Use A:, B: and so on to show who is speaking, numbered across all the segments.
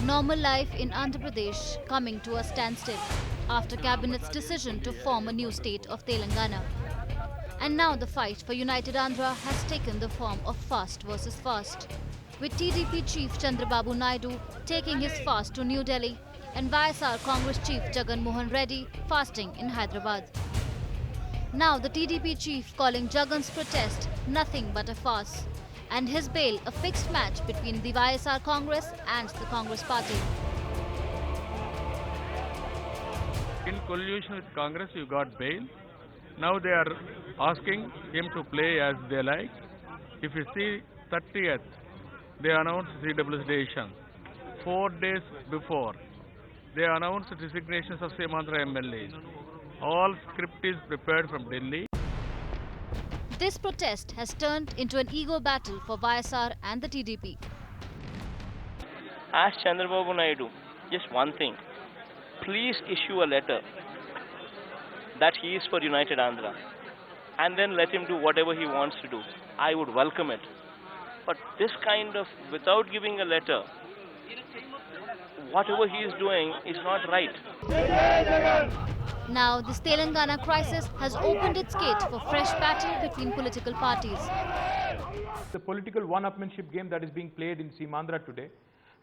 A: Normal life in Andhra Pradesh coming to a standstill after Cabinet's decision to form a new state of Telangana. And now the fight for United Andhra has taken the form of fast versus fast, with TDP chief Chandrababu Naidu taking his fast to New Delhi and YSR Congress chief Jagan Mohan Reddy fasting in Hyderabad. Now the TDP chief calling Jagan's protest nothing but a farce, and his bail a fixed match between the YSR Congress and the Congress party.
B: In collusion with Congress, you got bail. Now they are asking him to play as they like. If you see 30th, they announced CW's decision. 4 days before, they announced resignations of Semandra MLAs. All script is prepared from Delhi.
A: This protest has turned into an ego battle for YSR and the TDP.
C: Ask Chandrababu Naidu just one thing. Please issue a letter that he is for United Andhra, and then let him do whatever he wants to do. I would welcome it. But this kind of, without giving a letter, whatever he is doing is not right.
A: Now, this Telangana crisis has opened its gate for fresh battle between political parties.
D: The political one-upmanship game that is being played in Semandra today.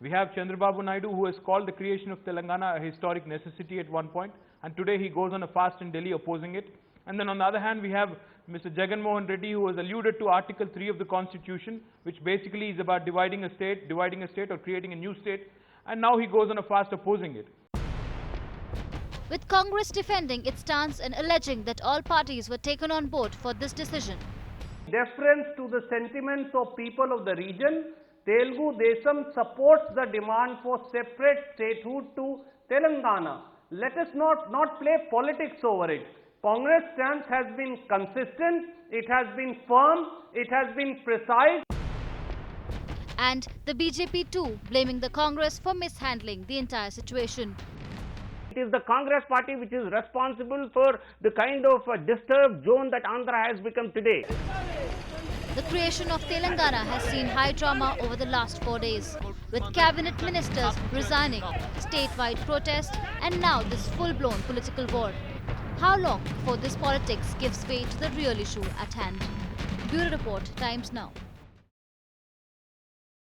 D: We have Chandrababu Naidu, who has called the creation of Telangana a historic necessity at one point, and today he goes on a fast in Delhi opposing it. And then on the other hand, we have Mr. Jagan Mohan Reddy, who has alluded to Article 3 of the Constitution, which basically is about dividing a state or creating a new state, and now he goes on a fast opposing it.
A: With Congress defending its stance and alleging that all parties were taken on board for this decision.
E: Deference to the sentiments of people of the region, Telugu Desam supports the demand for separate statehood to Telangana. Let us not play politics over it. Congress stance has been consistent, it has been firm, it has been precise.
A: And the BJP too blaming the Congress for mishandling the entire situation.
E: It is the Congress party which is responsible for the kind of disturbed zone that Andhra has become today.
A: The creation of Telangana has seen high drama over the last 4 days, with cabinet ministers resigning, statewide protest, and now this full-blown political war. How long before this politics gives way to the real issue at hand? Bureau Report, Times Now.